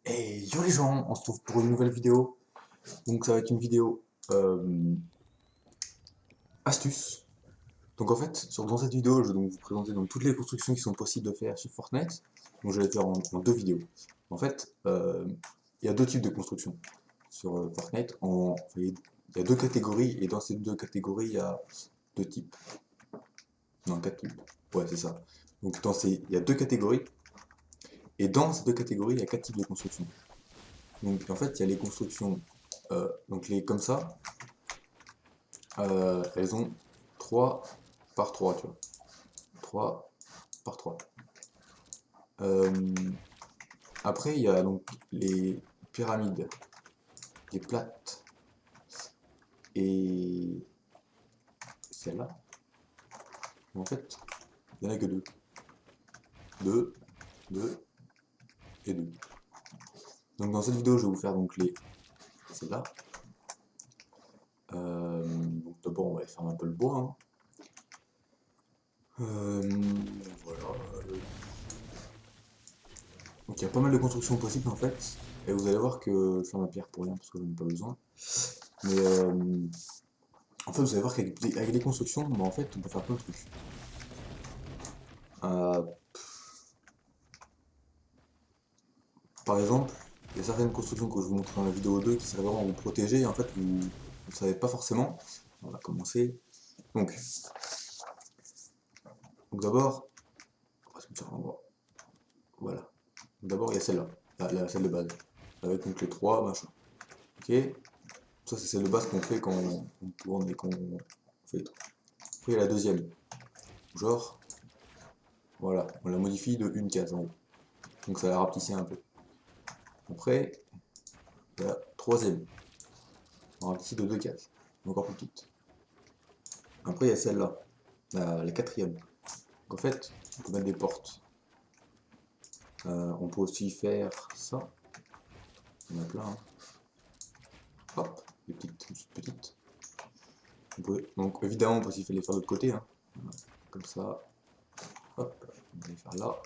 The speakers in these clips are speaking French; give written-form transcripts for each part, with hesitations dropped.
Et yo les gens, on se retrouve pour une nouvelle vidéo. Donc ça va être une vidéo astuce. Donc en fait, dans cette vidéo, je vais donc vous présenter donc, toutes les constructions qui sont possibles de faire sur Fortnite. Donc je vais les faire en deux vidéos. En fait, il y a deux types de constructions sur Fortnite. Enfin, il y a deux catégories, et dans ces deux catégories, il y a deux types. Non, quatre types. Ouais, c'est ça. Donc il y a deux catégories, et dans ces deux catégories, il y a quatre types de constructions. Donc en fait, il y a les constructions donc les comme ça. Elles ont 3 par 3 tu vois. 3 par 3. Euh, Après, il y a donc les pyramides, les plates et celle-là. En fait, il n'y en a que deux. Deux, deux et deux. Donc dans cette vidéo, je vais vous faire donc les celle-là. Donc d'abord, on va faire un peu le bois, hein. Voilà. Donc il y a pas mal de constructions possibles en fait. Et vous allez voir que je fais ma pierre pour rien parce que j'en ai pas besoin. Mais en fait, vous allez voir qu'avec les constructions, bah, en fait, on peut faire plein de trucs. Euh, Par exemple, il y a certaines constructions que je vous montre dans la vidéo 2 qui servent vraiment à vous protéger et en fait, vous ne savez pas forcément. On va commencer. Donc, d'abord, on va se mettre en endroit. Voilà. D'abord, il y a celle-là, la celle de base, avec donc les trois machins. Ok. Ça, c'est celle de base qu'on fait quand on tourne et qu'on fait les trucs. Après, il y a la deuxième. Genre, voilà, on la modifie de une case en haut. Donc ça la rapetissait un peu. Après, il y a la troisième. On rapetissit de deux cases. Encore plus petite. Après, il y a celle-là, la quatrième. Donc en fait, on peut mettre des portes. On peut aussi faire ça. Il y en a plein, hein. Hop, des petites. Donc évidemment, on peut aussi les faire de l'autre côté, hein. Comme ça. Hop, on va les faire là.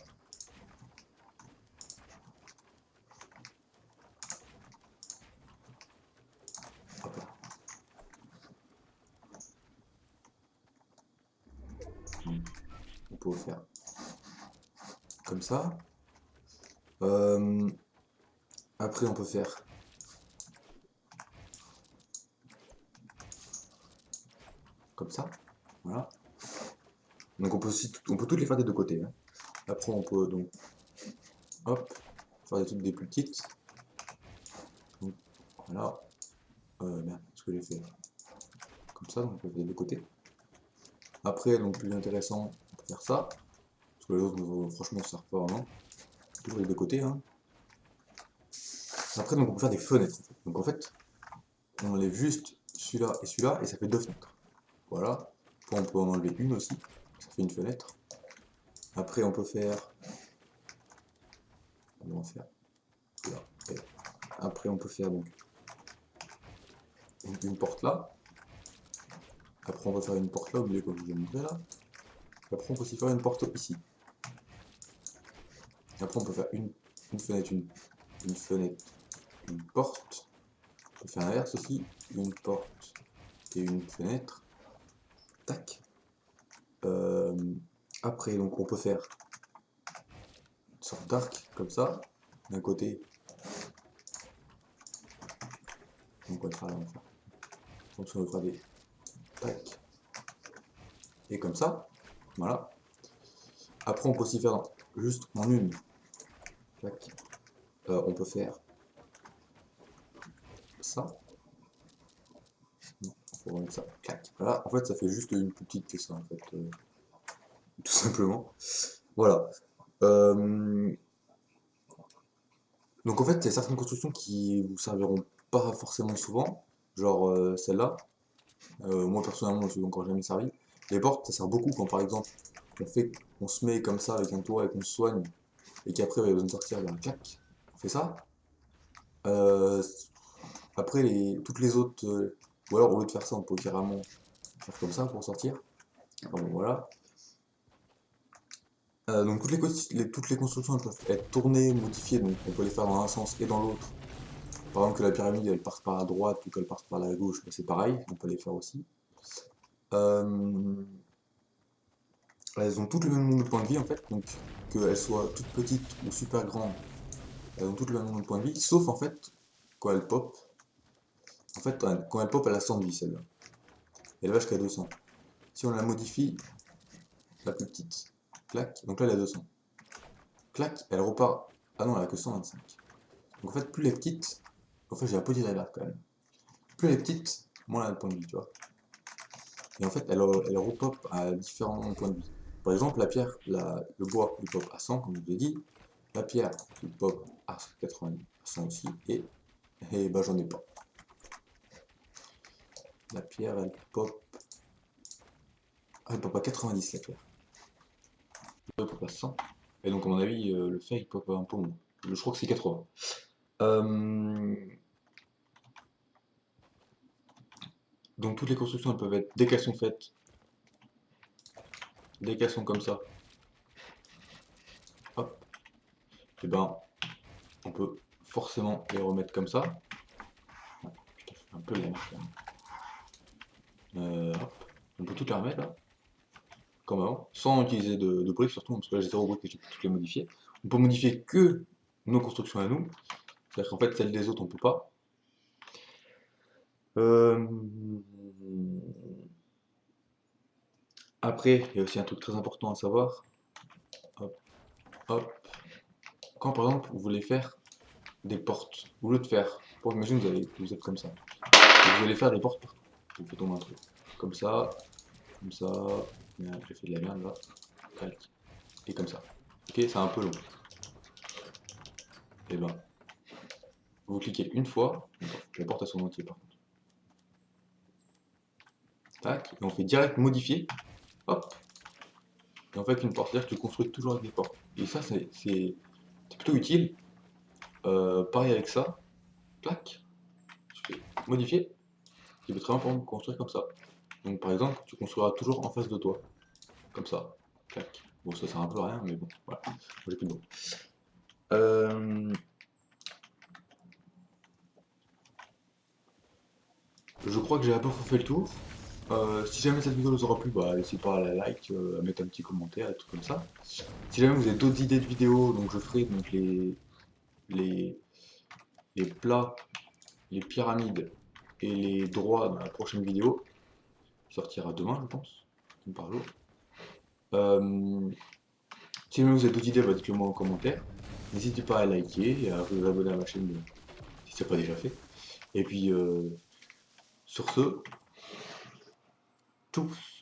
Hop là. On peut faire comme ça. Euh, Après, on peut faire comme ça. Voilà. Donc on peut toutes les faire des deux côtés, hein. Après, on peut donc, hop, faire des plus petites. Donc, voilà. Merde, ce que j'ai fait. Comme ça, donc on peut faire des deux côtés. Après, donc plus intéressant, on peut faire ça. Parce que les autres, franchement, ça sert pas vraiment. Toujours les deux côtés, hein. Après, donc on peut faire des fenêtres. En fait. Donc en fait, on enlève juste celui-là, et ça fait deux fenêtres. Voilà. Après, on peut en enlever une aussi. Ça fait une fenêtre. Après, on peut faire. On va en faire là. Et après, on peut faire donc une porte là. Après, on va faire une porte là, au milieu, comme je vous ai montré là. Et après, on peut aussi faire une porte ici. Et après, on peut faire une fenêtre, une fenêtre, une porte. On peut faire l'inverse aussi, une porte et une fenêtre. Tac. Euh, Après, donc, on peut faire une sorte d'arc comme ça. D'un côté, donc on va faire là, comme ça, on va faire des tac. Et comme ça, voilà. Après, on peut aussi faire juste en une. Tac. On peut faire ça. Non, faut remettre ça. Clac. Voilà, en fait, ça fait juste une plus petite que ça, en fait. Tout simplement. Voilà. Euh, Donc en fait, il y a certaines constructions qui vous serviront pas forcément souvent, genre celle-là. Moi personnellement, je ne suis encore jamais servi. Les portes, ça sert beaucoup quand par exemple on se met comme ça avec un toit et qu'on se soigne et qu'après il y a besoin de sortir, il y a un clac, on fait ça. Euh, Après toutes les autres, ou alors au lieu de faire ça, on peut carrément faire comme ça pour sortir. Enfin, bon, voilà. Donc toutes les constructions elles peuvent être tournées, modifiées, donc on peut les faire dans un sens et dans l'autre. Par exemple que la pyramide elle parte par la droite ou qu'elle parte par la gauche, bah, c'est pareil, on peut les faire aussi. Euh, Elles ont toutes le même nombre de points de vie en fait, donc qu'elles soient toutes petites ou super grandes, elles ont toutes le même nombre de points de vie, sauf en fait quand elles pop. En fait, quand elle pop, elle a 100 de vie celle-là. Elle va jusqu'à 200. Si on la modifie, la plus petite, clac, donc là elle a 200. Clac, elle repart. Ah non, elle a que 125. Donc en fait, plus les petites, en fait j'ai un peu dit la quand même. Plus elle est petite, moins elle a de points de vie, tu vois. Et en fait, elle repop à différents points de vie. Par exemple, la pierre, le bois, il pop à 100, comme je vous l'ai dit. La pierre, il pop à 80, à 100 aussi. Et bah, j'en ai pas. La pierre, elle pop. Ah, elle pop à 90, la pierre. Elle pop à 100. Et donc, à mon avis, le fer, il pop un peu moins. Je crois que c'est 80. Euh, Donc, toutes les constructions, elles peuvent être, dès qu'elles sont faites, dès qu'elles sont comme ça, hop, et ben, on peut forcément les remettre comme ça. Putain, je fais un peu la marque là. Hop. On peut tout les remettre là, comme avant, sans utiliser de briques, surtout parce que là j'ai 0 briques et j'ai pu toutes les modifier. On peut modifier que nos constructions à nous, c'est-à-dire qu'en fait celles des autres on peut pas. Euh, Après, il y a aussi un truc très important à savoir. Hop, hop. Quand par exemple vous voulez faire des portes, au lieu de faire, pour imaginer vous êtes comme ça, et vous allez faire des portes partout. Vous faites tomber un truc. Comme ça, merde, j'ai fait de la merde là, tac, et comme ça. Ok, c'est un peu long. Et ben, vous cliquez une fois, la porte à son entier par contre. Tac, et on fait direct modifier, hop, et on fait qu'une porte. C'est-à-dire que tu construis toujours avec des portes. Et ça, c'est plutôt utile. Pareil avec ça, clac, je fais modifier, qui peut très bien pour construire comme ça. Donc par exemple, tu construiras toujours en face de toi, comme ça, clac. Bon, ça sert un peu à rien, mais bon, voilà, j'ai plus de mots. Je crois que j'ai à peu près fait le tour. Si jamais cette vidéo vous aura plu, bah, n'hésitez pas à la like, à mettre un petit commentaire et tout comme ça. Si jamais vous avez d'autres idées de vidéos, donc je ferai donc les, les plats, les pyramides et les droits dans la prochaine vidéo, qui sortira demain, je pense, comme par jour. Euh, Si jamais vous avez d'autres idées, bah, dites-le moi en commentaire. N'hésitez pas à liker et à vous abonner à ma chaîne si ce n'est pas déjà fait. Et puis, sur ce, tous.